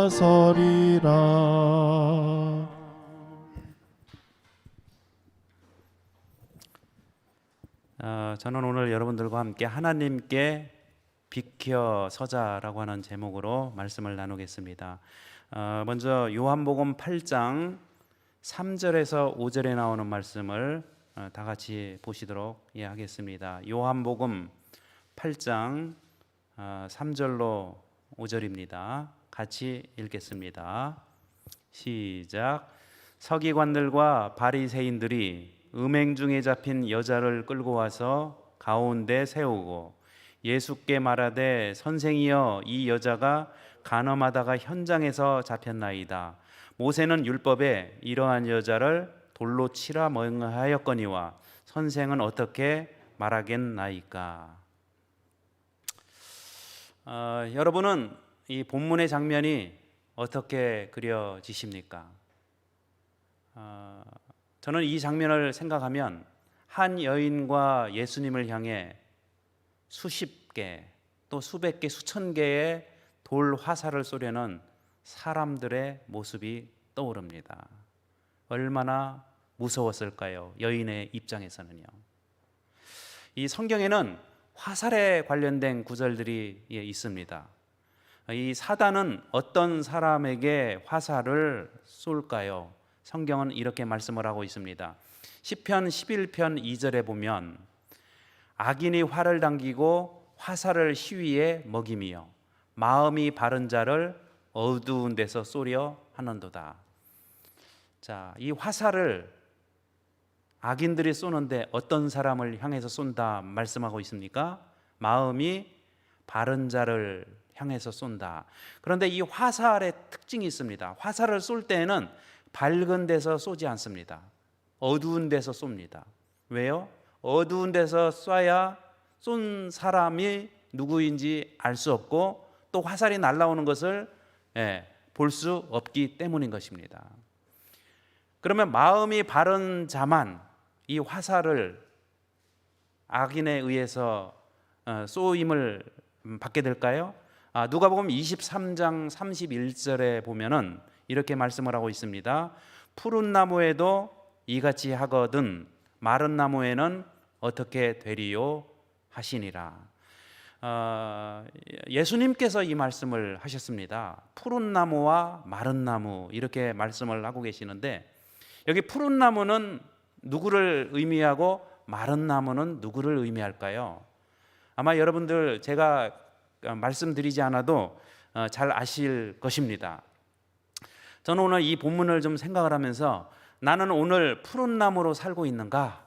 나서리라. 저는 오늘 여러분들과 함께 하나님께 비켜서자라고 하는 제목으로 말씀을 나누겠습니다. 먼저 요한복음 8장 3절에서 5절에 나오는 말씀을 다 같이 보시도록 하겠습니다. 요한복음 8장 3절로 5절입니다. 같이 읽겠습니다. 시작. 서기관들과 바리새인들이 음행 중에 잡힌 여자를 끌고 와서 가운데 세우고 예수께 말하되 선생이여 이 여자가 간음하다가 현장에서 잡혔나이다. 모세는 율법에 이러한 여자를 돌로 치라 명하였거니와 선생은 어떻게 말하겠나이까. 여러분은 이 본문의 장면이 어떻게 그려지십니까? 저는 이 장면을 생각하면 한 여인과 예수님을 향해 수십 개 또 수백 개 수천 개의 돌 화살을 쏘려는 사람들의 모습이 떠오릅니다. 얼마나 무서웠을까요? 여인의 입장에서는요. 이 성경에는 화살에 관련된 구절들이 있습니다. 이 사단은 어떤 사람에게 화살을 쏠까요? 성경은 이렇게 말씀을 하고 있습니다. 시편 11편 2절에 보면 악인이 활을 당기고 화살을 시위에 먹이며 마음이 바른 자를 어두운 데서 쏘려 하는도다. 자, 이 화살을 악인들이 쏘는데 어떤 사람을 향해서 쏜다 말씀하고 있습니까? 마음이 바른 자를 향해서 쏜다. 그런데 이 화살의 특징이 있습니다. 화살을 쏠 때에는 밝은 데서 쏘지 않습니다. 어두운 데서 쏩니다. 왜요? 어두운 데서 쏴야 쏜 사람이 누구인지 알 수 없고 또 화살이 날아오는 것을 볼 수 없기 때문인 것입니다. 그러면 마음이 바른 자만 이 화살을 악인에 의해서 쏘임을 받게 될까요? 누가복음 23장 31절에 보면은 이렇게 말씀을 하고 있습니다. 푸른 나무에도 이같이 하거든 마른 나무에는 어떻게 되리요 하시니라. 예수님께서 이 말씀을 하셨습니다. 푸른 나무와 마른 나무 이렇게 말씀을 하고 계시는데 여기 푸른 나무는 누구를 의미하고 마른 나무는 누구를 의미할까요? 아마 여러분들 제가 말씀드리지 않아도 잘 아실 것입니다. 저는 오늘 이 본문을 좀 생각을 하면서 나는 오늘 푸른 나무로 살고 있는가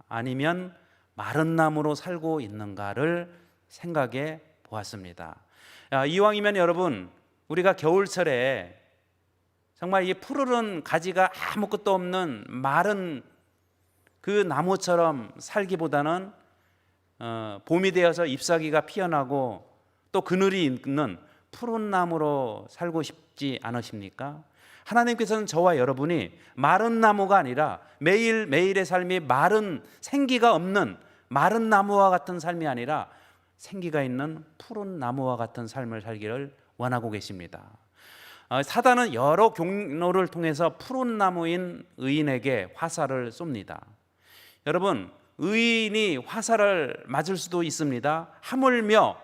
아니면 마른 나무로 살고 있는가를 생각해 보았습니다. 이왕이면 여러분 우리가 겨울철에 정말 이 푸르른 가지가 아무것도 없는 마른 그 나무처럼 살기보다는 봄이 되어서 잎사귀가 피어나고 또 그늘이 있는 푸른 나무로 살고 싶지 않으십니까? 하나님께서는 저와 여러분이 마른 나무가 아니라 매일매일의 삶이 마른 생기가 없는 마른 나무와 같은 삶이 아니라 생기가 있는 푸른 나무와 같은 삶을 살기를 원하고 계십니다. 사단은 여러 경로를 통해서 푸른 나무인 의인에게 화살을 쏩니다. 여러분, 의인이 화살을 맞을 수도 있습니다. 하물며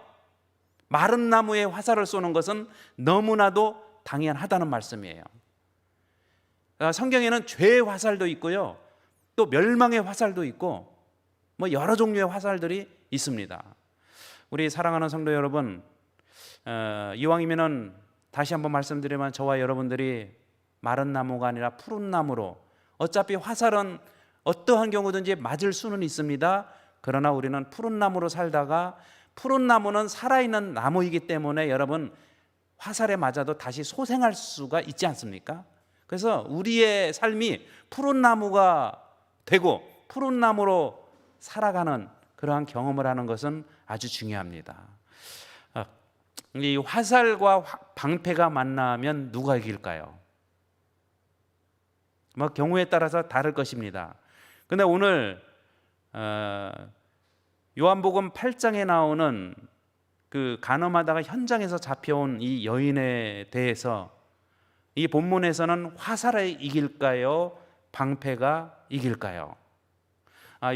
마른 나무에 화살을 쏘는 것은 너무나도 당연하다는 말씀이에요. 성경에는 죄의 화살도 있고요, 또 멸망의 화살도 있고 뭐 여러 종류의 화살들이 있습니다. 우리 사랑하는 성도 여러분, 이왕이면은 다시 한번 말씀드리면 저와 여러분들이 마른 나무가 아니라 푸른 나무로, 어차피 화살은 어떠한 경우든지 맞을 수는 있습니다. 그러나 우리는 푸른 나무로 살다가, 푸른 나무는 살아있는 나무이기 때문에 여러분 화살에 맞아도 다시 소생할 수가 있지 않습니까? 그래서 우리의 삶이 푸른 나무가 되고 푸른 나무로 살아가는 그러한 경험을 하는 것은 아주 중요합니다. 이 화살과 방패가 만나면 누가 이길까요? 뭐 경우에 따라서 다를 것입니다. 근데 오늘 요한복음 8장에 나오는 그 간음하다가 현장에서 잡혀온 이 여인에 대해서 이 본문에서는 화살에 이길까요? 방패가 이길까요?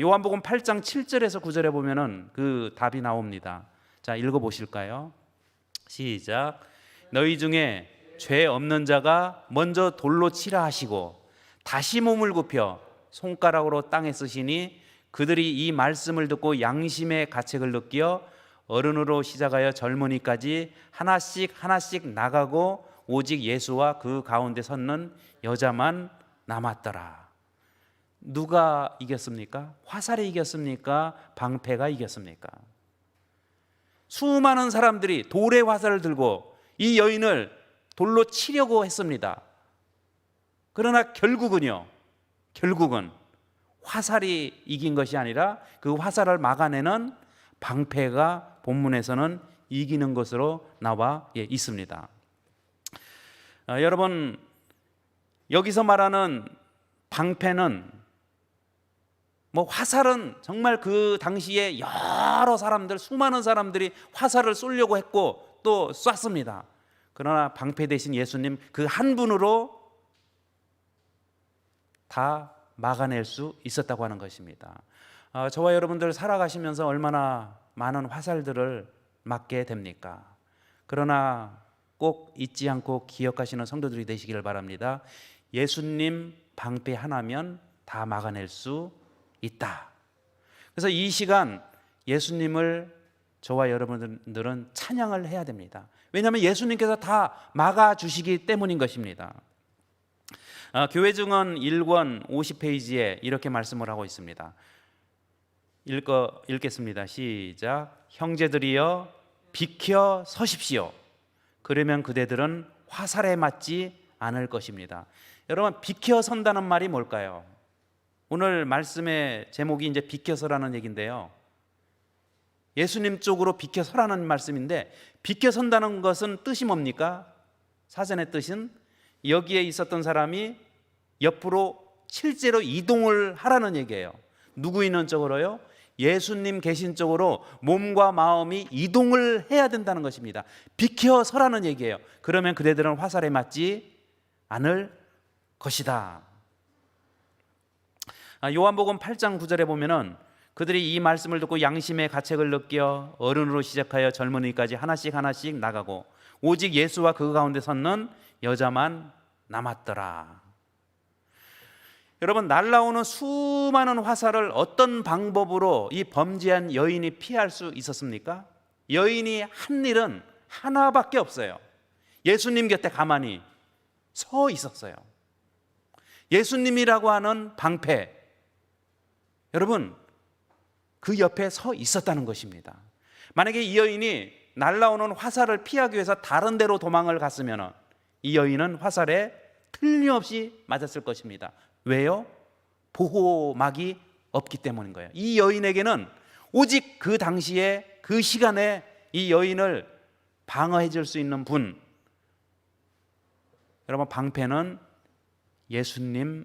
요한복음 8장 7절에서 9절에 보면은 그 답이 나옵니다. 자, 읽어보실까요? 시작. 너희 중에 죄 없는 자가 먼저 돌로 치라 하시고 다시 몸을 굽혀 손가락으로 땅에 쓰시니 그들이 이 말씀을 듣고 양심의 가책을 느끼어 어른으로 시작하여 젊은이까지 하나씩 하나씩 나가고 오직 예수와 그 가운데 섰는 여자만 남았더라. 누가 이겼습니까? 화살이 이겼습니까? 방패가 이겼습니까? 수많은 사람들이 돌의 화살을 들고 이 여인을 돌로 치려고 했습니다. 그러나 결국은 화살이 이긴 것이 아니라 그 화살을 막아내는 방패가 본문에서는 이기는 것으로 나와 있습니다. 여러분, 여기서 말하는 방패는 화살은 정말 그 당시에 여러 사람들, 수많은 사람들이 화살을 쏘려고 했고 또 쐈습니다. 그러나 방패 대신 예수님 그 한 분으로 다 막아낼 수 있었다고 하는 것입니다. 저와 여러분들 살아가시면서 얼마나 많은 화살들을 맞게 됩니까? 그러나 꼭 잊지 않고 기억하시는 성도들이 되시기를 바랍니다. 예수님 방패 하나면 다 막아낼 수 있다. 그래서 이 시간 예수님을 저와 여러분들은 찬양을 해야 됩니다. 왜냐하면 예수님께서 다 막아주시기 때문인 것입니다. 교회 증언 1권 50페이지에 이렇게 말씀을 하고 있습니다. 읽겠습니다. 시작. 형제들이여 비켜 서십시오. 그러면 그대들은 화살에 맞지 않을 것입니다. 여러분, 비켜 선다는 말이 뭘까요? 오늘 말씀의 제목이 이제 비켜서라는 얘기인데요. 예수님 쪽으로 비켜서라는 말씀인데, 비켜선다는 것은 뜻이 뭡니까? 사전의 뜻은 여기에 있었던 사람이 옆으로 실제로 이동을 하라는 얘기예요. 누구 있는 쪽으로요? 예수님 계신 쪽으로 몸과 마음이 이동을 해야 된다는 것입니다. 비켜서라는 얘기예요. 그러면 그대들은 화살에 맞지 않을 것이다. 요한복음 8장 9절에 보면은 그들이 이 말씀을 듣고 양심의 가책을 느껴 어른으로 시작하여 젊은이까지 하나씩 하나씩 나가고 오직 예수와 그 가운데 섰는 여자만 남았더라. 여러분, 날라오는 수많은 화살을 어떤 방법으로 이 범죄한 여인이 피할 수 있었습니까? 여인이 한 일은 하나밖에 없어요. 예수님 곁에 가만히 서 있었어요. 예수님이라고 하는 방패, 여러분 그 옆에 서 있었다는 것입니다. 만약에 이 여인이 날라오는 화살을 피하기 위해서 다른 데로 도망을 갔으면 이 여인은 화살에 틀림없이 맞았을 것입니다. 왜요? 보호막이 없기 때문인 거예요. 이 여인에게는 오직 그 당시에 그 시간에 이 여인을 방어해 줄 수 있는 분, 여러분 방패는 예수님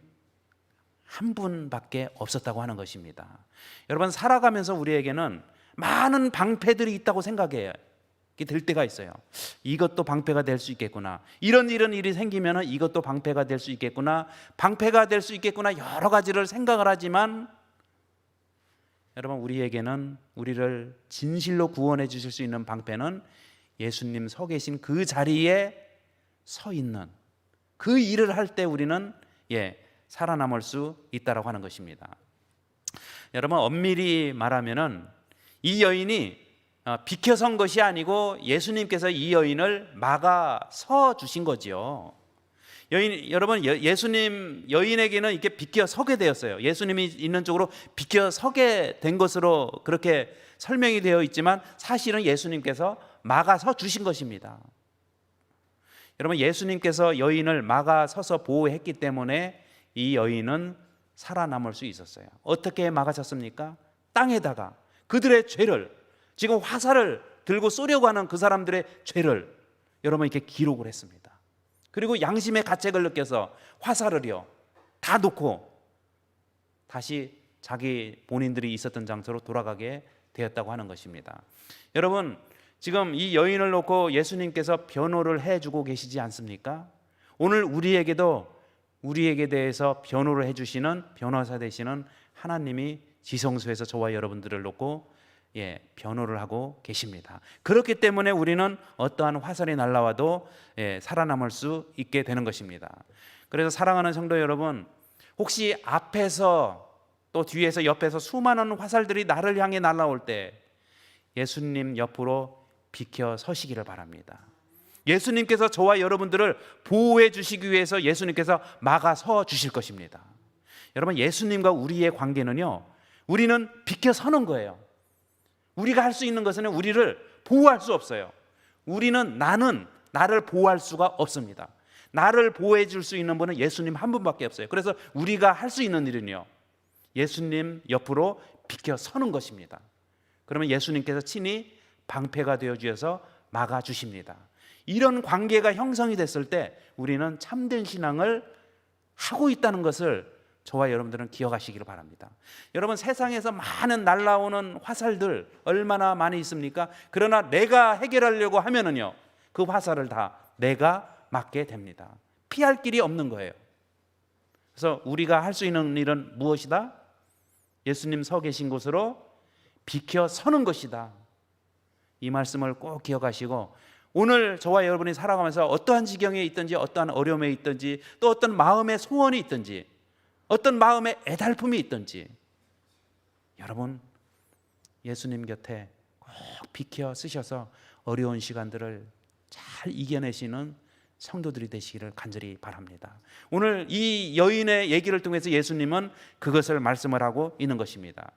한 분밖에 없었다고 하는 것입니다. 여러분, 살아가면서 우리에게는 많은 방패들이 있다고 생각해요. 될 때가 있어요. 이것도 방패가 될 수 있겠구나. 이런 일이 생기면 이것도 방패가 될 수 있겠구나. 방패가 될 수 있겠구나. 여러 가지를 생각을 하지만 여러분, 우리에게는 우리를 진실로 구원해 주실 수 있는 방패는 예수님 서 계신 그 자리에 서 있는 그 일을 할 때 우리는 살아남을 수 있다라고 하는 것입니다. 여러분, 엄밀히 말하면은 이 여인이 비켜선 것이 아니고 예수님께서 이 여인을 막아 서 주신 거지요. 여러분, 예수님 여인에게는 이렇게 비켜 서게 되었어요. 예수님이 있는 쪽으로 비켜 서게 된 것으로 그렇게 설명이 되어 있지만 사실은 예수님께서 막아 서 주신 것입니다. 여러분, 예수님께서 여인을 막아 서서 보호했기 때문에 이 여인은 살아남을 수 있었어요. 어떻게 막아섰습니까? 땅에다가 그들의 죄를, 지금 화살을 들고 쏘려고 하는 그 사람들의 죄를 여러분 이렇게 기록을 했습니다. 그리고 양심의 가책을 느껴서 화살을요 다 놓고 다시 자기 본인들이 있었던 장소로 돌아가게 되었다고 하는 것입니다. 여러분, 지금 이 여인을 놓고 예수님께서 변호를 해주고 계시지 않습니까? 오늘 우리에게 대해서 변호를 해주시는 변호사 되시는 하나님이 지성소에서 저와 여러분들을 놓고 변호를 하고 계십니다. 그렇기 때문에 우리는 어떠한 화살이 날라와도 살아남을 수 있게 되는 것입니다. 그래서 사랑하는 성도 여러분, 혹시 앞에서 또 뒤에서 옆에서 수많은 화살들이 나를 향해 날아올 때 예수님 옆으로 비켜 서시기를 바랍니다. 예수님께서 저와 여러분들을 보호해 주시기 위해서 예수님께서 막아 서 주실 것입니다. 여러분, 예수님과 우리의 관계는요, 우리는 비켜 서는 거예요. 우리가 할 수 있는 것은 우리를 보호할 수 없어요. 나는 나를 보호할 수가 없습니다. 나를 보호해 줄 수 있는 분은 예수님 한 분밖에 없어요. 그래서 우리가 할 수 있는 일은요, 예수님 옆으로 비켜 서는 것입니다. 그러면 예수님께서 친히 방패가 되어 주셔서 막아 주십니다. 이런 관계가 형성이 됐을 때 우리는 참된 신앙을 하고 있다는 것을 저와 여러분들은 기억하시기를 바랍니다. 여러분, 세상에서 많은 날라오는 화살들 얼마나 많이 있습니까? 그러나 내가 해결하려고 하면은요, 그 화살을 다 내가 맞게 됩니다. 피할 길이 없는 거예요. 그래서 우리가 할 수 있는 일은 무엇이다? 예수님 서 계신 곳으로 비켜 서는 것이다. 이 말씀을 꼭 기억하시고, 오늘 저와 여러분이 살아가면서 어떠한 지경에 있든지, 어떠한 어려움에 있든지, 또 어떤 마음의 소원이 있든지, 어떤 마음의 애달픔이 있든지, 여러분 예수님 곁에 꼭 비켜 쓰셔서 어려운 시간들을 잘 이겨내시는 성도들이 되시기를 간절히 바랍니다. 오늘 이 여인의 얘기를 통해서 예수님은 그것을 말씀을 하고 있는 것입니다.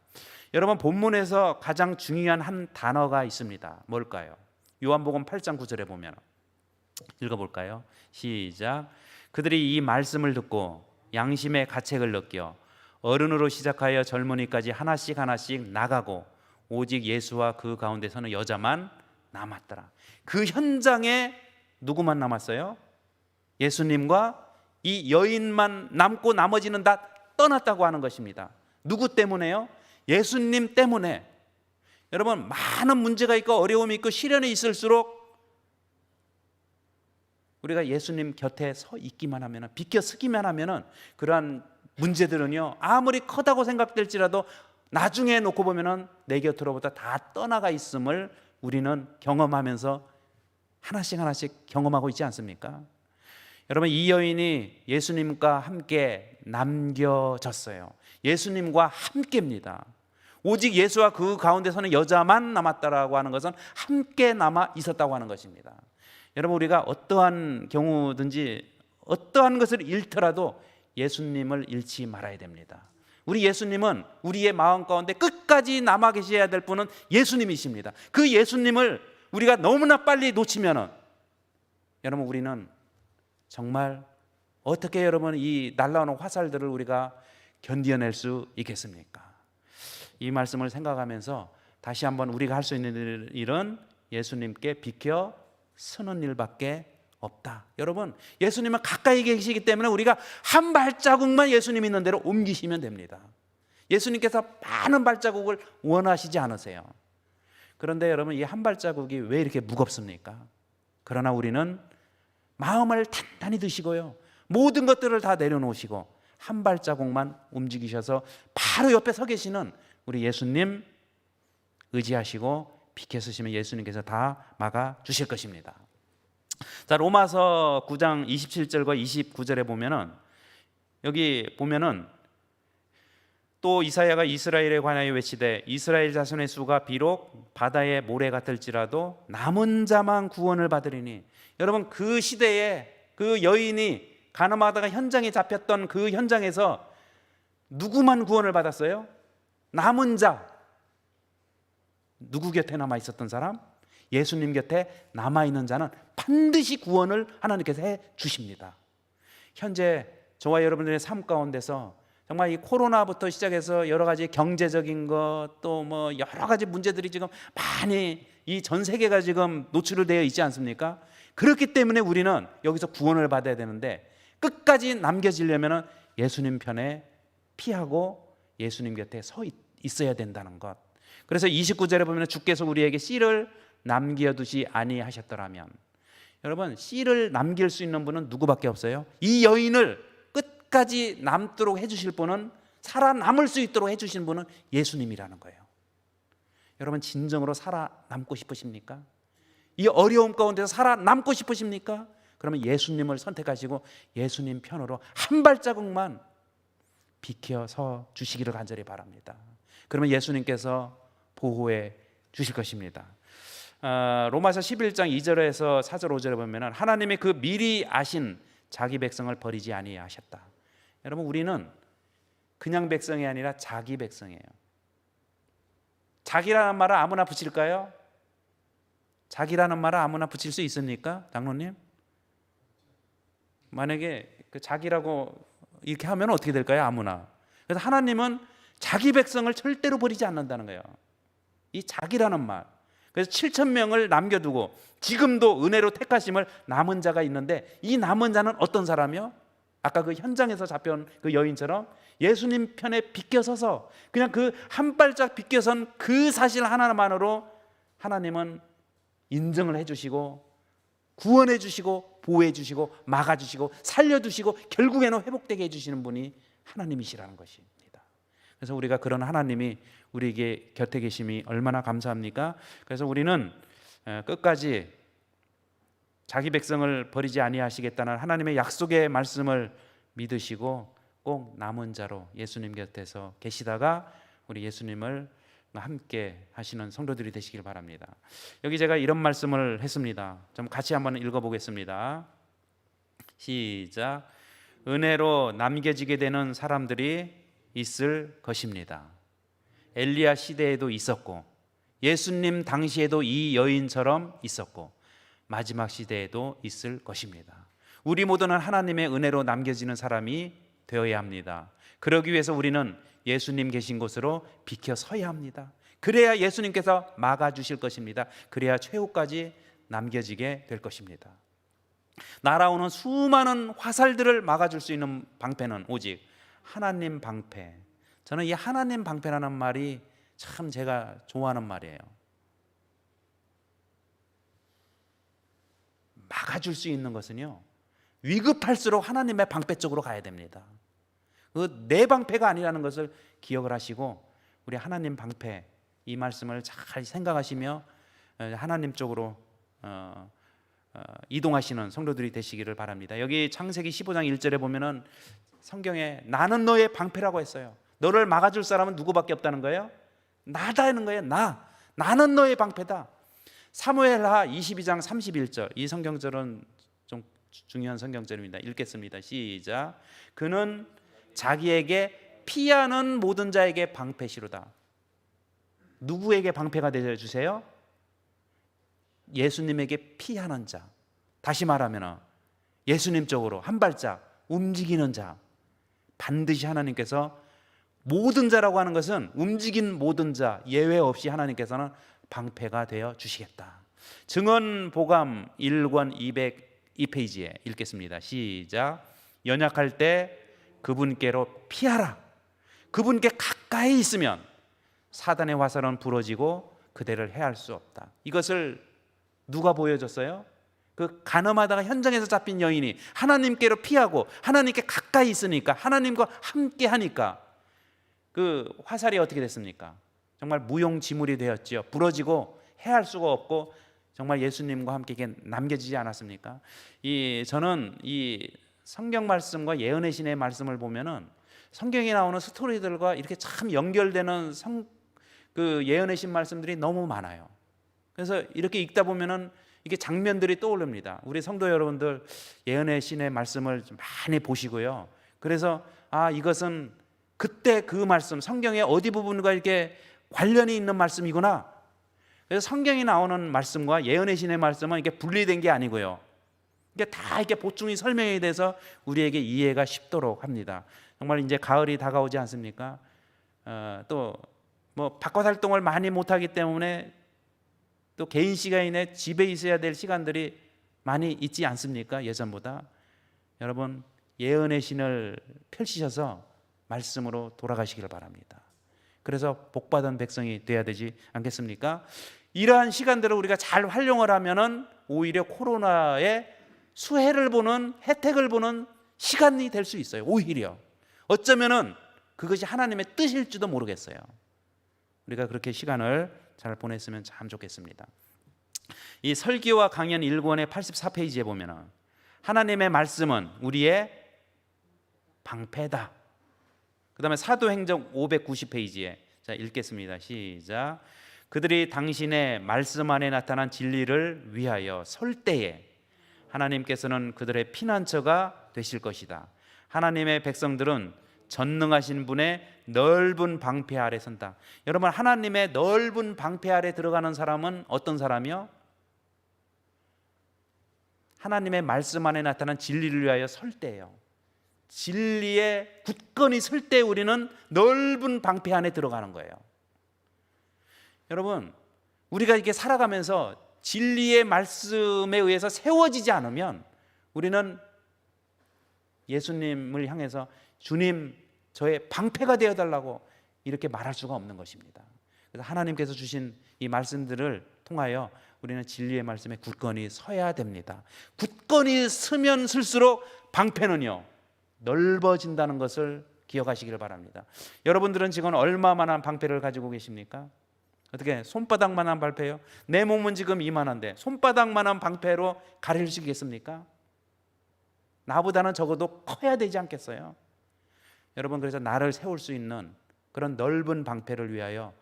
여러분, 본문에서 가장 중요한 한 단어가 있습니다. 뭘까요? 요한복음 8장 9절에 보면, 읽어볼까요? 시작. 그들이 이 말씀을 듣고 양심의 가책을 느껴 어른으로 시작하여 젊은이까지 하나씩 하나씩 나가고 오직 예수와 그 가운데서는 여자만 남았더라. 그 현장에 누구만 남았어요? 예수님과 이 여인만 남고 나머지는 다 떠났다고 하는 것입니다. 누구 때문에요? 예수님 때문에. 여러분, 많은 문제가 있고 어려움이 있고 시련이 있을수록 우리가 예수님 곁에 서 있기만 하면, 비켜 서기만 하면 그러한 문제들은요, 아무리 크다고 생각될지라도 나중에 놓고 보면 내 곁으로부터 다 떠나가 있음을 우리는 경험하면서 하나씩 하나씩 경험하고 있지 않습니까? 여러분, 이 여인이 예수님과 함께 남겨졌어요. 예수님과 함께입니다. 오직 예수와 그 가운데서는 여자만 남았다라고 하는 것은 함께 남아 있었다고 하는 것입니다. 여러분, 우리가 어떠한 경우든지 어떠한 것을 잃더라도 예수님을 잃지 말아야 됩니다. 우리 예수님은 우리의 마음 가운데 끝까지 남아 계셔야 될 분은 예수님이십니다. 그 예수님을 우리가 너무나 빨리 놓치면은, 여러분, 우리는 정말 어떻게 여러분 이 날라오는 화살들을 우리가 견뎌낼 수 있겠습니까? 이 말씀을 생각하면서 다시 한번 우리가 할 수 있는 일은 예수님께 비켜 서는 일밖에 없다. 여러분, 예수님은 가까이 계시기 때문에 우리가 한 발자국만 예수님 있는 대로 옮기시면 됩니다. 예수님께서 많은 발자국을 원하시지 않으세요. 그런데 여러분, 이 한 발자국이 왜 이렇게 무겁습니까? 그러나 우리는 마음을 단단히 드시고요, 모든 것들을 다 내려놓으시고 한 발자국만 움직이셔서 바로 옆에 서 계시는 우리 예수님 의지하시고 비켜 서시면 예수님께서 다 막아 주실 것입니다. 자, 로마서 9장 27절과 29절에 보면은, 여기 보면은 또 이사야가 이스라엘에 관하여 외치되 이스라엘 자손의 수가 비록 바다의 모래 같을지라도 남은 자만 구원을 받으리니. 여러분, 그 시대에 그 여인이 가늠하다가 현장에 잡혔던 그 현장에서 누구만 구원을 받았어요? 남은 자. 누구 곁에 남아 있었던 사람? 예수님 곁에 남아 있는 자는 반드시 구원을 하나님께서 해 주십니다. 현재 저와 여러분들의 삶 가운데서 정말 이 코로나부터 시작해서 여러 가지 경제적인 것, 또 뭐 여러 가지 문제들이 지금 많이 이 전 세계가 지금 노출되어 있지 않습니까? 그렇기 때문에 우리는 여기서 구원을 받아야 되는데, 끝까지 남겨지려면 예수님 편에 피하고 예수님 곁에 서 있어야 된다는 것. 그래서 29절에 보면 주께서 우리에게 씨를 남겨두지 아니하셨더라면, 여러분 씨를 남길 수 있는 분은 누구밖에 없어요? 이 여인을 끝까지 남도록 해주실 분은, 살아남을 수 있도록 해주신 분은 예수님이라는 거예요. 여러분 진정으로 살아남고 싶으십니까? 이 어려움 가운데서 살아남고 싶으십니까? 그러면 예수님을 선택하시고 예수님 편으로 한 발자국만 비켜서 주시기를 간절히 바랍니다. 그러면 예수님께서 보호해 주실 것입니다. 로마서 11장 2절에서 4절 5절에 보면 하나님이 그 미리 아신 자기 백성을 버리지 아니하셨다. 여러분 우리는 그냥 백성이 아니라 자기 백성이에요. 자기라는 말을 아무나 붙일까요? 자기라는 말을 아무나 붙일 수 있습니까? 장로님? 만약에 그 자기라고 이렇게 하면 어떻게 될까요? 아무나. 그래서 하나님은 자기 백성을 절대로 버리지 않는다는 거예요. 이 자기라는 말. 그래서 7,000명을 남겨두고 지금도 은혜로 택하심을 남은 자가 있는데, 이 남은 자는 어떤 사람이요? 아까 그 현장에서 잡혀온 그 여인처럼 예수님 편에 비껴서서 그냥 그 한 발짝 비껴선 그 사실 하나만으로 하나님은 인정을 해주시고 구원해 주시고 보호해 주시고 막아 주시고 살려 주시고 결국에는 회복되게 해주시는 분이 하나님이시라는 것입니다. 그래서 우리가 그런 하나님이 우리에게 곁에 계심이 얼마나 감사합니까? 그래서 우리는 끝까지 자기 백성을 버리지 아니하시겠다는 하나님의 약속의 말씀을 믿으시고 꼭 남은 자로 예수님 곁에서 계시다가 우리 예수님을 함께 하시는 성도들이 되시길 바랍니다. 여기 제가 이런 말씀을 했습니다. 좀 같이 한번 읽어보겠습니다. 시작. 은혜로 남겨지게 되는 사람들이 있을 것입니다. 엘리야 시대에도 있었고 예수님 당시에도 이 여인처럼 있었고 마지막 시대에도 있을 것입니다. 우리 모두는 하나님의 은혜로 남겨지는 사람이 되어야 합니다. 그러기 위해서 우리는 예수님 계신 곳으로 비켜 서야 합니다. 그래야 예수님께서 막아주실 것입니다. 그래야 최후까지 남겨지게 될 것입니다. 날아오는 수많은 화살들을 막아줄 수 있는 방패는 오직 하나님 방패. 저는 이 하나님 방패라는 말이 참 제가 좋아하는 말이에요. 막아줄 수 있는 것은요, 위급할수록 하나님의 방패 쪽으로 가야 됩니다. 그 내 방패가 아니라는 것을 기억을 하시고 우리 하나님 방패, 이 말씀을 잘 생각하시며 하나님 쪽으로 이동하시는 성도들이 되시기를 바랍니다. 여기 창세기 15장 1절에 보면은 성경에 나는 너의 방패라고 했어요. 너를 막아줄 사람은 누구밖에 없다는 거예요? 나다는 거예요. 나는 너의 방패다. 사무엘하 22장 31절, 이 성경절은 좀 중요한 성경절입니다. 읽겠습니다. 시작. 그는 자기에게 피하는 모든 자에게 방패시로다. 누구에게 방패가 되어주세요? 예수님에게 피하는 자. 다시 말하면 예수님 쪽으로 한 발짝 움직이는 자. 반드시 하나님께서 모든 자라고 하는 것은 움직인 모든 자 예외 없이 하나님께서는 방패가 되어 주시겠다. 증언보감 1권 202페이지에 읽겠습니다. 시작. 연약할 때 그분께로 피하라. 그분께 가까이 있으면 사단의 화살은 부러지고 그대를 해할 수 없다. 이것을 누가 보여줬어요? 그 간음하다가 현장에서 잡힌 여인이 하나님께로 피하고 하나님께 가까이 있으니까, 하나님과 함께 하니까 그 화살이 어떻게 됐습니까? 정말 무용지물이 되었지요. 부러지고 해할 수가 없고 정말 예수님과 함께 남겨지지 않았습니까? 저는 이 성경 말씀과 예언의 신의 말씀을 보면은 성경에 나오는 스토리들과 이렇게 참 연결되는 그 예언의 신 말씀들이 너무 많아요. 그래서 이렇게 읽다 보면은 이게 장면들이 떠오릅니다. 우리 성도 여러분들 예언의 신의 말씀을 많이 보시고요. 그래서 이것은 그때 그 말씀, 성경의 어디 부분과 이렇게 관련이 있는 말씀이구나. 그래서 성경에 나오는 말씀과 예언의 신의 말씀은 이게 분리된 게 아니고요. 이게 다 이렇게 보충이 설명이 돼서 우리에게 이해가 쉽도록 합니다. 정말 이제 가을이 다가오지 않습니까? 또 뭐 바깥 활동을 많이 못하기 때문에 또 개인 시간에 집에 있어야 될 시간들이 많이 있지 않습니까? 예전보다. 여러분 예언의 신을 펼치셔서 말씀으로 돌아가시기를 바랍니다. 그래서 복받은 백성이 되어야 되지 않겠습니까? 이러한 시간들을 우리가 잘 활용을 하면은 오히려 코로나의 수혜를 보는, 혜택을 보는 시간이 될 수 있어요. 오히려 어쩌면은 그것이 하나님의 뜻일지도 모르겠어요. 우리가 그렇게 시간을 잘 보냈으면 참 좋겠습니다. 이 설교와 강연 1권의 84페이지에 보면은 하나님의 말씀은 우리의 방패다. 그 다음에 사도행전 590페이지에 자 읽겠습니다. 시작. 그들이 당신의 말씀 안에 나타난 진리를 위하여 설 때에 하나님께서는 그들의 피난처가 되실 것이다. 하나님의 백성들은 전능하신 분의 넓은 방패 아래 선다. 여러분, 하나님의 넓은 방패 아래 들어가는 사람은 어떤 사람이요? 하나님의 말씀 안에 나타난 진리를 위하여 설 때예요. 진리에 굳건히 설 때 우리는 넓은 방패 안에 들어가는 거예요. 여러분, 우리가 이렇게 살아가면서 진리의 말씀에 의해서 세워지지 않으면 우리는 예수님을 향해서 주님, 저의 방패가 되어달라고 이렇게 말할 수가 없는 것입니다. 그래서 하나님께서 주신 이 말씀들을 통하여 우리는 진리의 말씀에 굳건히 서야 됩니다. 굳건히 서면 설수록 방패는요 넓어진다는 것을 기억하시기를 바랍니다. 여러분들은 지금 얼마만한 방패를 가지고 계십니까? 어떻게 손바닥만한 방패요? 내 몸은 지금 이만한데 손바닥만한 방패로 가릴 수 있겠습니까? 나보다는 적어도 커야 되지 않겠어요? 여러분, 그래서 나를 세울 수 있는 그런 넓은 방패를 위하여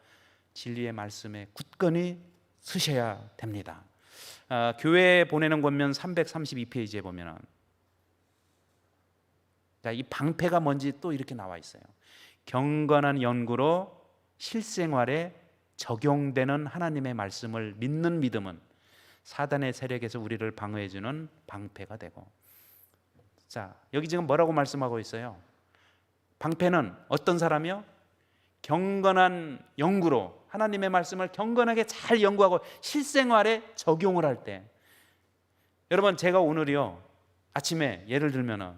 진리의 말씀에 굳건히 서셔야 됩니다. 교회에 보내는 권면 332페이지에 보면 이 방패가 뭔지 또 이렇게 나와 있어요. 경건한 연구로 실생활에 적용되는 하나님의 말씀을 믿는 믿음은 사단의 세력에서 우리를 방어해주는 방패가 되고. 자, 여기 지금 뭐라고 말씀하고 있어요? 방패는 어떤 사람이요? 경건한 연구로 하나님의 말씀을 경건하게 잘 연구하고 실생활에 적용을 할 때. 여러분, 제가 오늘이요 아침에 예를 들면은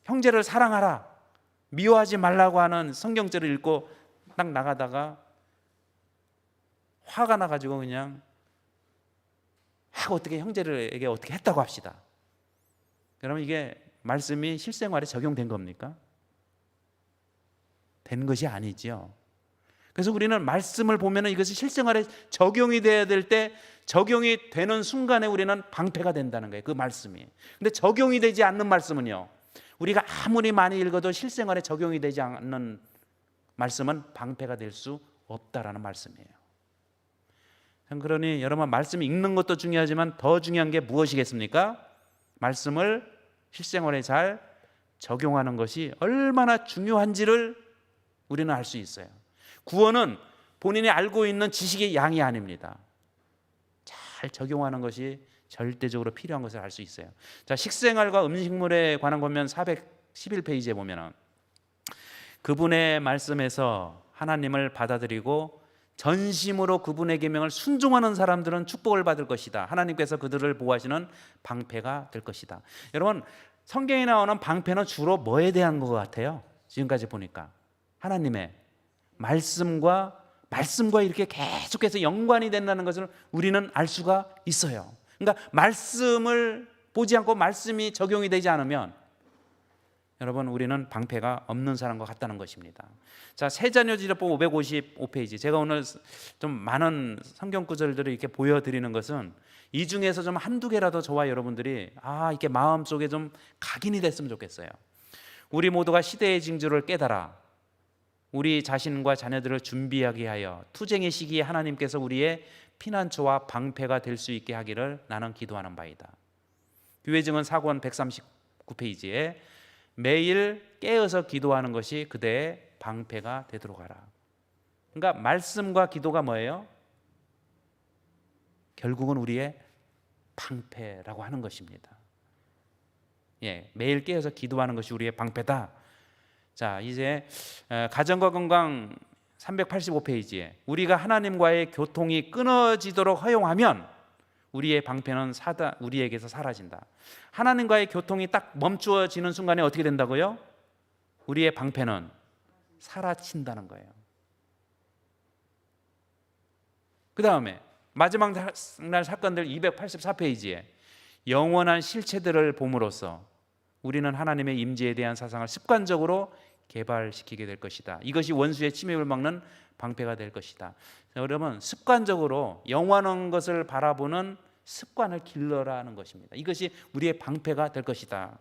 형제를 사랑하라, 미워하지 말라고 하는 성경절을 읽고 딱 나가다가 화가 나가지고 그냥 어떻게 형제에게 어떻게 했다고 합시다. 그러면 이게 말씀이 실생활에 적용된 겁니까? 된 것이 아니지요. 그래서 우리는 말씀을 보면 이것이 실생활에 적용이 돼야 될 때 적용이 되는 순간에 우리는 방패가 된다는 거예요. 그 말씀이. 근데 적용이 되지 않는 말씀은요, 우리가 아무리 많이 읽어도 실생활에 적용이 되지 않는 말씀은 방패가 될 수 없다라는 말씀이에요. 그러니 여러분, 말씀 읽는 것도 중요하지만 더 중요한 게 무엇이겠습니까? 말씀을 실생활에 잘 적용하는 것이 얼마나 중요한지를 우리는 알 수 있어요. 구원은 본인이 알고 있는 지식의 양이 아닙니다. 잘 적용하는 것이 절대적으로 필요한 것을 알 수 있어요. 자, 식생활과 음식물에 관한 권면 411페이지에 보면 그분의 말씀에서 하나님을 받아들이고 전심으로 그분의 계명을 순종하는 사람들은 축복을 받을 것이다. 하나님께서 그들을 보호하시는 방패가 될 것이다. 여러분, 성경에 나오는 방패는 주로 뭐에 대한 것 같아요? 지금까지 보니까 하나님의 말씀과 이렇게 계속해서 연관이 된다는 것을 우리는 알 수가 있어요. 그러니까 말씀을 보지 않고 말씀이 적용이 되지 않으면 여러분, 우리는 방패가 없는 사람과 같다는 것입니다. 자, 세자녀지법보 555페이지. 제가 오늘 좀 많은 성경 구절들을 이렇게 보여드리는 것은 이 중에서 좀 한두 개라도 저와 여러분들이 이렇게 마음속에 좀 각인이 됐으면 좋겠어요. 우리 모두가 시대의 징조를 깨달아 우리 자신과 자녀들을 준비하게 하여 투쟁의 시기에 하나님께서 우리의 피난처와 방패가 될 수 있게 하기를 나는 기도하는 바이다. 교회증언 4권 139페이지에 매일 깨어서 기도하는 것이 그대의 방패가 되도록 하라. 그러니까 말씀과 기도가 뭐예요? 결국은 우리의 방패라고 하는 것입니다. 매일 깨어서 기도하는 것이 우리의 방패다. 자, 이제 가정과 건강 385페이지에 우리가 하나님과의 교통이 끊어지도록 허용하면 우리의 방패는 우리에게서 사라진다. 하나님과의 교통이 딱 멈추어지는 순간에 어떻게 된다고요? 우리의 방패는 사라진다는 거예요. 그 다음에 마지막 날 사건들 284페이지에 영원한 실체들을 봄으로써 우리는 하나님의 임재에 대한 사상을 습관적으로 개발시키게 될 것이다. 이것이 원수의 침입을 막는 방패가 될 것이다. 자, 여러분, 습관적으로 영원한 것을 바라보는 습관을 길러라 하는 것입니다. 이것이 우리의 방패가 될 것이다.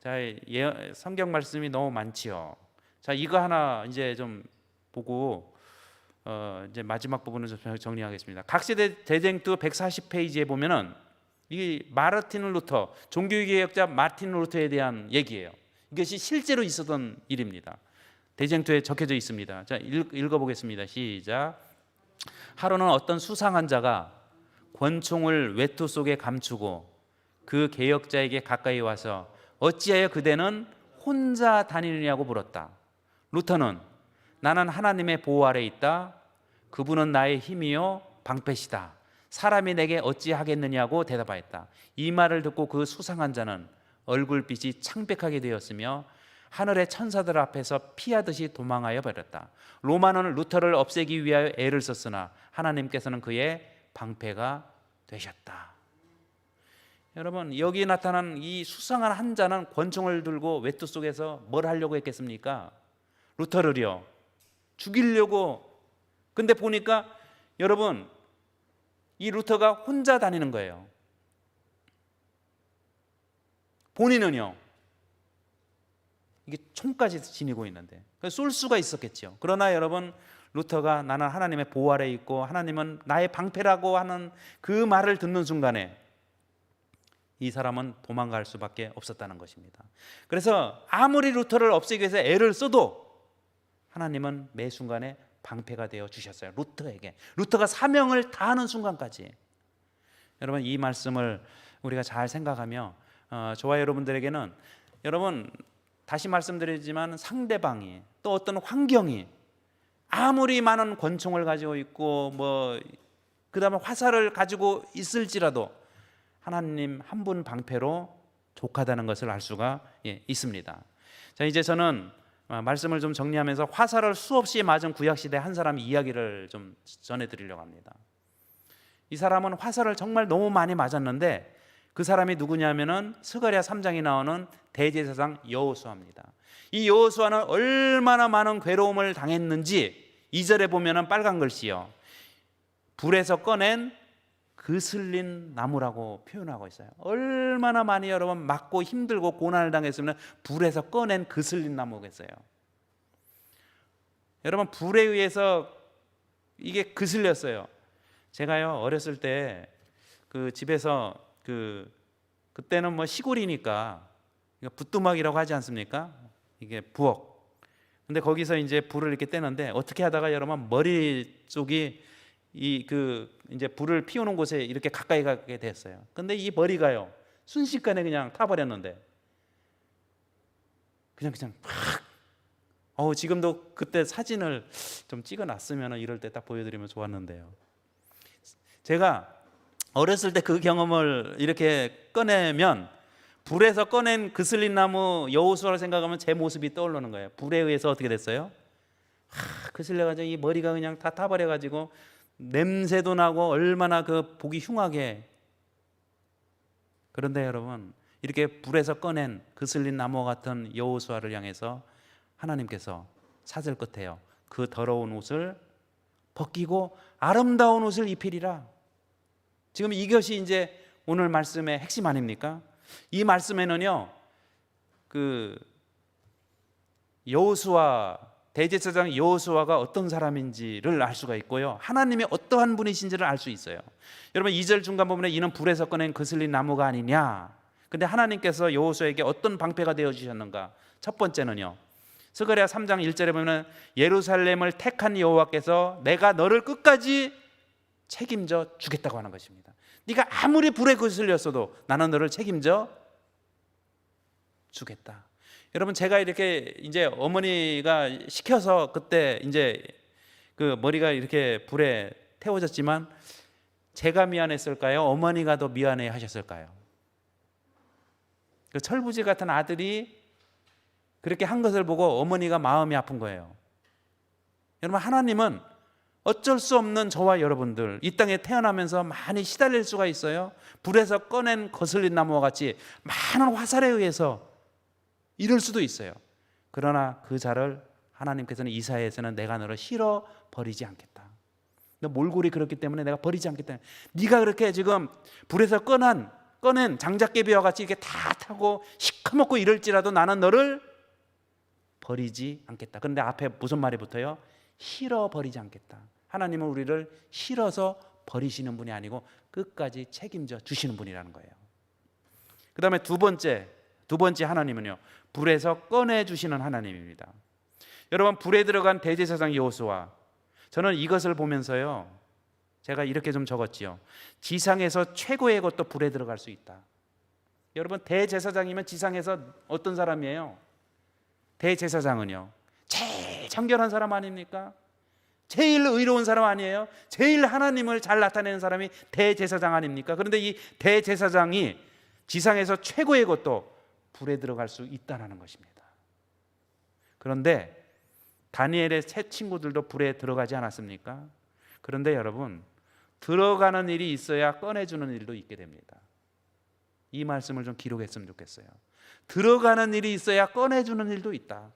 자, 성경 말씀이 너무 많지요. 자, 이거 하나 이제 좀 보고 이제 마지막 부분을 좀 정리하겠습니다. 각세대 대쟁투 140페이지에 보면은 이 마르틴 루터, 종교개혁자 마르틴 루터에 대한 얘기예요. 이것이 실제로 있었던 일입니다. 대쟁투에 적혀져 있습니다. 자, 읽어보겠습니다. 시작. 하루는 어떤 수상한 자가 권총을 외투 속에 감추고 그 개혁자에게 가까이 와서 어찌하여 그대는 혼자 다니느냐고 물었다. 루터는 나는 하나님의 보호 아래 있다. 그분은 나의 힘이요 방패시다. 사람이 내게 어찌하겠느냐고 대답하였다. 이 말을 듣고 그 수상한 자는 얼굴빛이 창백하게 되었으며 하늘의 천사들 앞에서 피하듯이 도망하여 버렸다. 로마는 루터를 없애기 위하여 애를 썼으나 하나님께서는 그의 방패가 되셨다. 여러분, 여기 나타난 이 수상한 한 자는 권총을 들고 외투 속에서 뭘 하려고 했겠습니까? 루터를요, 죽이려고. 근데 보니까 여러분, 이 루터가 혼자 다니는 거예요. 본인은요, 이게 총까지 지니고 있는데 쏠 수가 있었겠죠. 그러나 여러분, 루터가 나는 하나님의 보호 아래 있고 하나님은 나의 방패라고 하는 그 말을 듣는 순간에 이 사람은 도망갈 수밖에 없었다는 것입니다. 그래서 아무리 루터를 없애기 위해서 애를 써도 하나님은 매 순간에 방패가 되어 주셨어요. 루터에게. 루터가 사명을 다하는 순간까지. 여러분, 이 말씀을 우리가 잘 생각하며 저와 여러분들에게는, 여러분 다시 말씀드리지만 상대방이 또 어떤 환경이 아무리 많은 권총을 가지고 있고 그다음에 화살을 가지고 있을지라도 하나님 한 분 방패로 족하다는 것을 알 수가 있습니다. 자, 이제 저는 말씀을 좀 정리하면서 화살을 수없이 맞은 구약시대 한 사람의 이야기를 좀 전해드리려고 합니다. 이 사람은 화살을 정말 너무 많이 맞았는데 그 사람이 누구냐면은 스가랴 3장에 나오는 대제사장 여호수아입니다. 이 여호수아는 얼마나 많은 괴로움을 당했는지 2절에 보면은 빨간 글씨요, 불에서 꺼낸 그슬린 나무라고 표현하고 있어요. 얼마나 많이 여러분 맞고 힘들고 고난을 당했으면 불에서 꺼낸 그슬린 나무겠어요. 여러분, 불에 의해서 이게 그슬렸어요. 제가요 어렸을 때 그 집에서 그때는 뭐 시골이니까 부뚜막이라고 하지 않습니까? 이게 부엌. 근데 거기서 이제 불을 이렇게 떼는데 어떻게 하다가 여러분 머리 쪽이 이제 불을 피우는 곳에 이렇게 가까이 가게 됐어요. 근데 이 머리가요 순식간에 그냥 타버렸는데 그냥 팍. 지금도 그때 사진을 좀 찍어놨으면 이럴 때 딱 보여드리면 좋았는데요. 제가 어렸을 때 그 경험을 이렇게 꺼내면 불에서 꺼낸 그슬린 나무 여호수아를 생각하면 제 모습이 떠오르는 거예요. 불에 의해서 어떻게 됐어요? 그슬려가지고 이 머리가 그냥 다 타버려가지고 냄새도 나고 얼마나 그 보기 흉하게. 그런데 여러분, 이렇게 불에서 꺼낸 그슬린 나무 같은 여호수아를 향해서 하나님께서 사절 끝에요, 그 더러운 옷을 벗기고 아름다운 옷을 입히리라. 지금 이것이 이제 오늘 말씀의 핵심 아닙니까? 이 말씀에는요, 그 여호수아, 대제사장 여호수아가 어떤 사람인지를 알 수가 있고요, 하나님이 어떠한 분이신지를 알 수 있어요. 여러분, 2절 중간 부분에 이는 불에서 꺼낸 그슬린 나무가 아니냐. 근데 하나님께서 여호수아에게 어떤 방패가 되어 주셨는가? 첫 번째는요, 스가랴 3장 1절에 보면 예루살렘을 택한 여호와께서 내가 너를 끝까지 책임져 주겠다고 하는 것입니다. 네가 아무리 불에 거슬렸어도 나는 너를 책임져 주겠다. 여러분, 제가 이렇게 이제 어머니가 시켜서 그때 이제 그 머리가 이렇게 불에 태워졌지만 제가 미안했을까요? 어머니가 더 미안해 하셨을까요? 그 철부지 같은 아들이 그렇게 한 것을 보고 어머니가 마음이 아픈 거예요. 여러분, 하나님은 어쩔 수 없는 저와 여러분들, 이 땅에 태어나면서 많이 시달릴 수가 있어요. 불에서 꺼낸 거슬린 나무와 같이 많은 화살에 의해서 이럴 수도 있어요. 그러나 그 자를 하나님께서는 이사야에서는 내가 너를 실어 버리지 않겠다. 너 몰골이 그렇기 때문에 내가 버리지 않겠다. 네가 그렇게 지금 불에서 꺼낸 장작개비와 같이 이렇게 다 타고 시커멓고 이럴지라도 나는 너를 버리지 않겠다. 그런데 앞에 무슨 말이 붙어요? 실어 버리지 않겠다. 하나님은 우리를 실어서 버리시는 분이 아니고 끝까지 책임져 주시는 분이라는 거예요. 그 다음에 두 번째 하나님은요, 불에서 꺼내 주시는 하나님입니다. 여러분, 불에 들어간 대제사장 여호수아, 저는 이것을 보면서요, 제가 이렇게 좀 적었지요. 지상에서 최고의 것도 불에 들어갈 수 있다. 여러분, 대제사장이면 지상에서 어떤 사람이에요? 대제사장은요, 제일 정결한 사람 아닙니까? 제일 의로운 사람 아니에요? 제일 하나님을 잘 나타내는 사람이 대제사장 아닙니까? 그런데 이 대제사장이 지상에서 최고의 것도 불에 들어갈 수 있다는 것입니다. 그런데 다니엘의 세 친구들도 불에 들어가지 않았습니까? 그런데 여러분, 들어가는 일이 있어야 꺼내주는 일도 있게 됩니다. 이 말씀을 좀 기록했으면 좋겠어요. 들어가는 일이 있어야 꺼내주는 일도 있다.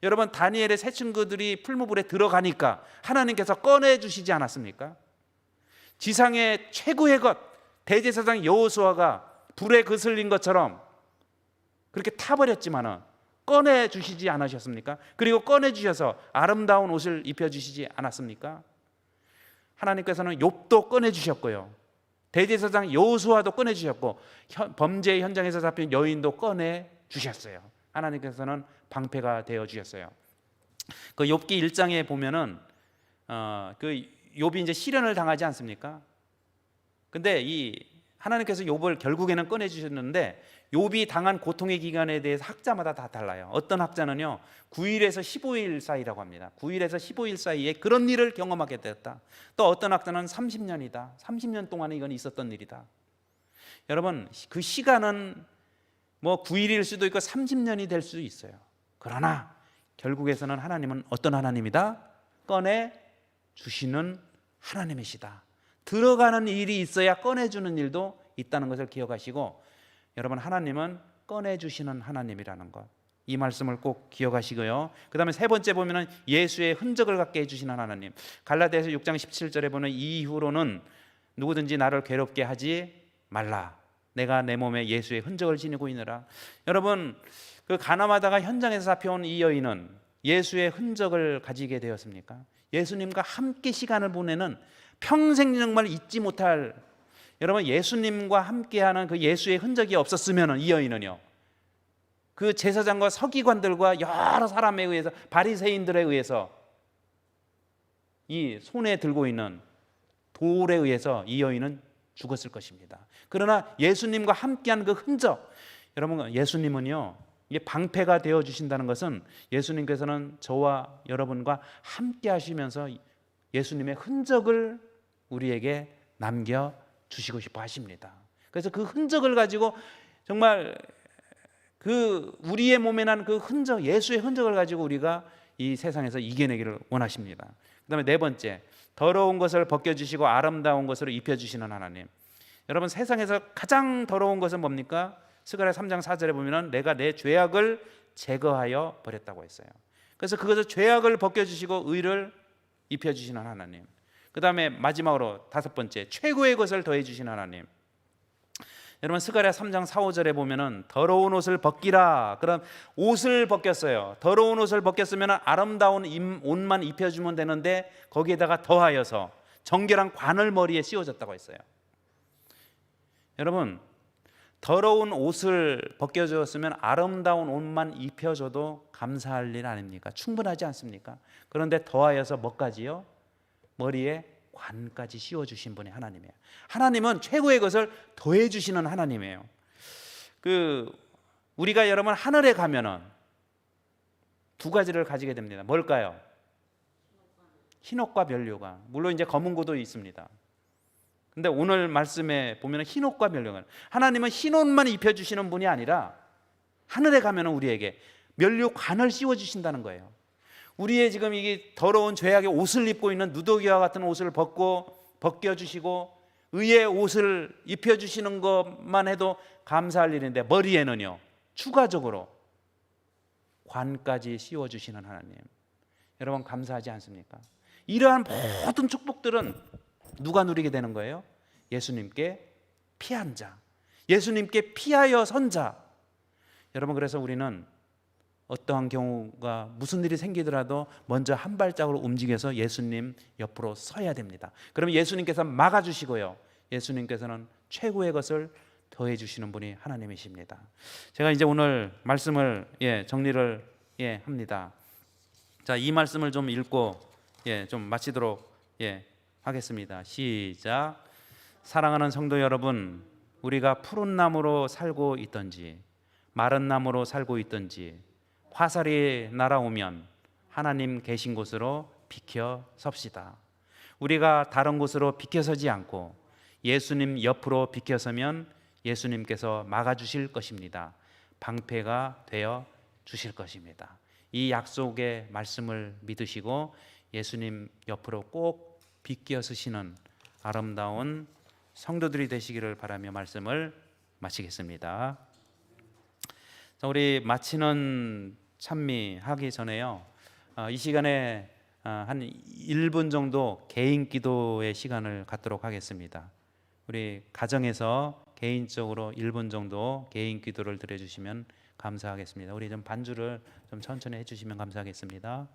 여러분, 다니엘의 세 친구들이 풀무불에 들어가니까 하나님께서 꺼내주시지 않았습니까? 지상의 최고의 것, 대제사장 여호수아가 불에 거슬린 것처럼 그렇게 타버렸지만은 꺼내주시지 않으셨습니까? 그리고 꺼내주셔서 아름다운 옷을 입혀주시지 않았습니까? 하나님께서는 욥도 꺼내주셨고요, 대제사장 여호수아도 꺼내주셨고, 범죄의 현장에서 잡힌 여인도 꺼내주셨어요. 하나님께서는 방패가 되어주셨어요. 그 욥기 1장에 보면은 그 욥이 이제 시련을 당하지 않습니까? 근데 이 하나님께서 욥을 결국에는 꺼내주셨는데, 욥이 당한 고통의 기간에 대해서 학자마다 다 달라요. 어떤 학자는요 9일에서 15일 사이라고 합니다. 9일에서 15일 사이에 그런 일을 경험하게 되었다. 또 어떤 학자는 30년이다. 30년 동안에 이건 있었던 일이다. 여러분, 그 시간은 뭐 9일일 수도 있고 30년이 될 수도 있어요. 그러나 결국에서는 하나님은 어떤 하나님이다? 꺼내 주시는 하나님이시다. 들어가는 일이 있어야 꺼내주는 일도 있다는 것을 기억하시고, 여러분, 하나님은 꺼내주시는 하나님이라는 것, 이 말씀을 꼭 기억하시고요. 그 다음에 세 번째 보면은 예수의 흔적을 갖게 해주시는 하나님. 갈라디아서 6장 17절에 보면 이후로는 누구든지 나를 괴롭게 하지 말라. 내가 내 몸에 예수의 흔적을 지니고 있느라. 여러분, 그 가나마다가 현장에서 잡혀온 이 여인은 예수의 흔적을 가지게 되었습니까? 예수님과 함께 시간을 보내는 평생 정말 잊지 못할, 여러분, 예수님과 함께하는 그 예수의 흔적이 없었으면 이 여인은요, 그 제사장과 서기관들과 여러 사람에 의해서, 바리새인들에 의해서, 이 손에 들고 있는 돌에 의해서 이 여인은 죽었을 것입니다. 그러나 예수님과 함께한 그 흔적, 여러분, 예수님은요, 이게 방패가 되어 주신다는 것은 예수님께서는 저와 여러분과 함께 하시면서 예수님의 흔적을 우리에게 남겨 주시고 싶어 하십니다. 그래서 그 흔적을 가지고 정말 그 우리의 몸에 난 그 흔적, 예수의 흔적을 가지고 우리가 이 세상에서 이겨내기를 원하십니다. 그 다음에 네 번째, 더러운 것을 벗겨주시고 아름다운 것으로 입혀주시는 하나님. 여러분, 세상에서 가장 더러운 것은 뭡니까? 스가랴 3장 4절에 보면 내가 내 죄악을 제거하여 버렸다고 했어요. 그래서 그것을 죄악을 벗겨주시고 의를 입혀주시는 하나님. 그 다음에 마지막으로 다섯 번째, 최고의 것을 더해주시는 하나님. 여러분, 스가랴 3장 4, 5절에 보면은 더러운 옷을 벗기라. 그럼 옷을 벗겼어요. 더러운 옷을 벗겼으면 아름다운 옷만 입혀주면 되는데 거기에다가 더하여서 정결한 관을 머리에 씌워졌다고 했어요. 여러분, 더러운 옷을 벗겨주었으면 아름다운 옷만 입혀줘도 감사할 일 아닙니까? 충분하지 않습니까? 그런데 더하여서 뭐까지요? 머리에 관까지 씌워주신 분이 하나님이에요. 하나님은 최고의 것을 더해주시는 하나님이에요. 우리가 여러분 하늘에 가면은 두 가지를 가지게 됩니다. 뭘까요? 흰옷과 멸류관. 물론 이제 검은 고도 있습니다. 근데 오늘 말씀에 보면 흰옷과 멸류관. 하나님은 흰옷만 입혀주시는 분이 아니라 하늘에 가면 우리에게 멸류관을 씌워주신다는 거예요. 우리의 지금 이게 더러운 죄악의 옷을 입고 있는 누더기와 같은 옷을 벗겨주시고 의의 옷을 입혀주시는 것만 해도 감사할 일인데, 머리에는요 추가적으로 관까지 씌워주시는 하나님, 여러분 감사하지 않습니까? 이러한 모든 축복들은 누가 누리게 되는 거예요? 예수님께 피한 자, 예수님께 피하여 선 자. 여러분, 그래서 우리는 어떠한 경우가 무슨 일이 생기더라도 먼저 한 발짝으로 움직여서 예수님 옆으로 서야 됩니다. 그러면 예수님께서 막아주시고요, 예수님께서는 최고의 것을 더해 주시는 분이 하나님이십니다. 제가 이제 오늘 말씀을 정리를 합니다. 자, 이 말씀을 좀 읽고 좀 마치도록 하겠습니다. 시작. 사랑하는 성도 여러분, 우리가 푸른 나무로 살고 있든지 마른 나무로 살고 있든지 화살이 날아오면 하나님 계신 곳으로 비켜 섭시다. 우리가 다른 곳으로 비켜서지 않고 예수님 옆으로 비켜서면 예수님께서 막아주실 것입니다. 방패가 되어 주실 것입니다. 이 약속의 말씀을 믿으시고 예수님 옆으로 꼭 비켜 서시는 아름다운 성도들이 되시기를 바라며 말씀을 마치겠습니다. 자, 우리 마치는 찬미하기 전에요, 이 시간에 한 1분 정도 개인 기도의 시간을 갖도록 하겠습니다. 우리 가정에서 개인적으로 1분 정도 개인 기도를 드려주시면 감사하겠습니다. 우리 좀 반주를 좀 천천히 해주시면 감사하겠습니다.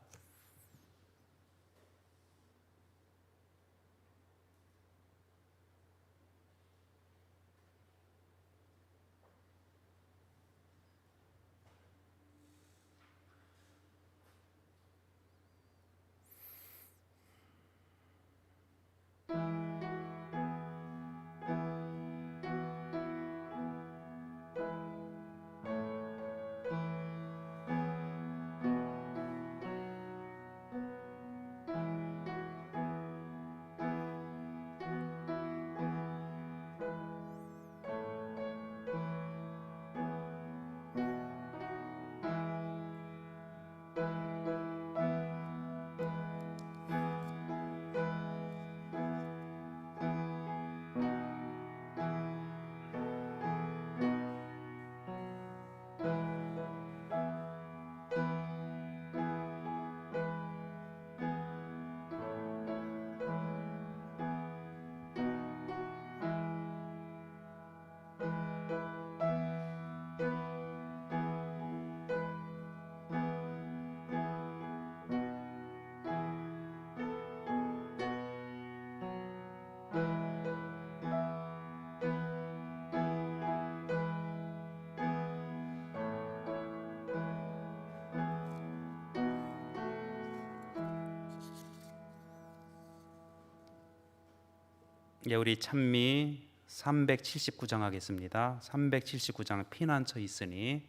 우리 찬미 379장 하겠습니다. 379장 피난처 있으니.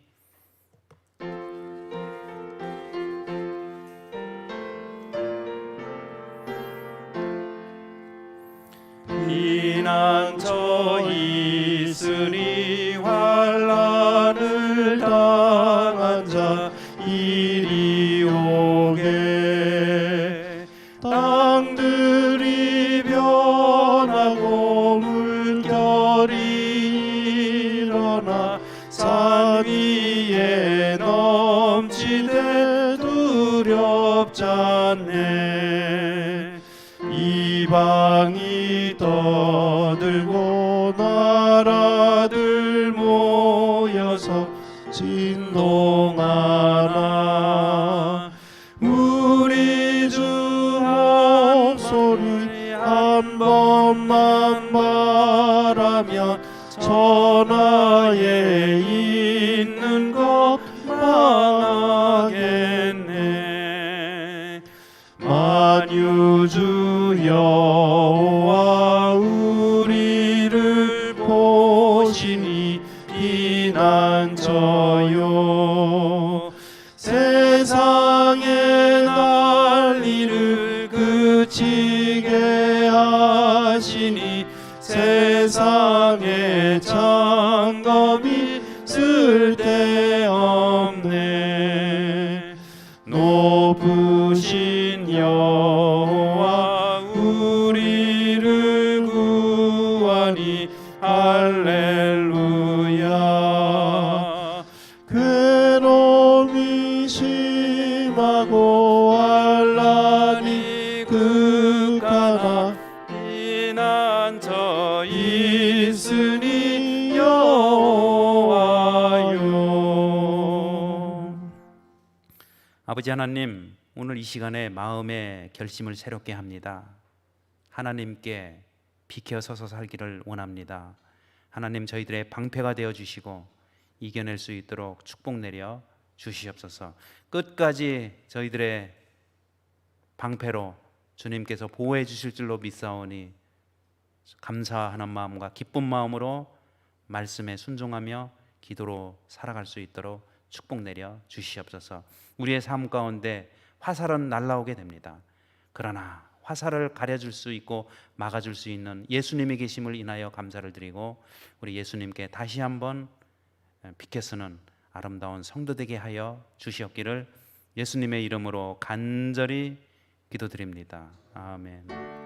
피난처 있으니 환난을 당한 자 이리 오게. 땅들이 변하고 물결이 일어나 산 위에 넘치되 두렵지 않네. 이방이 떠들고 나라들 모여서 진동하나. 우리 주 한 소리 한 번만 말하면 천하에 있는 것 망하겠네. 만유주 여호와 우리를 보시니 피난처요. 세상의 난리를 그치게 하시니 세상의 장검이 쓸데없네. 높은 심하고 환란이 극하나 피난처 있으니 여호와여. 아버지 하나님, 오늘 이 시간에 마음의 결심을 새롭게 합니다. 하나님께 비켜서서 살기를 원합니다. 하나님, 저희들의 방패가 되어 주시고 이겨낼 수 있도록 축복 내려 주시옵소서. 끝까지 저희들의 방패로 주님께서 보호해 주실 줄로 믿사오니 감사하는 마음과 기쁜 마음으로 말씀에 순종하며 기도로 살아갈 수 있도록 축복 내려 주시옵소서. 우리의 삶 가운데 화살은 날아오게 됩니다. 그러나 화살을 가려줄 수 있고 막아줄 수 있는 예수님이 계심을 인하여 감사를 드리고, 우리 예수님께 다시 한번 비켜 쓰는 아름다운 성도 되게 하여 주시옵기를 예수님의 이름으로 간절히 기도드립니다. 아멘.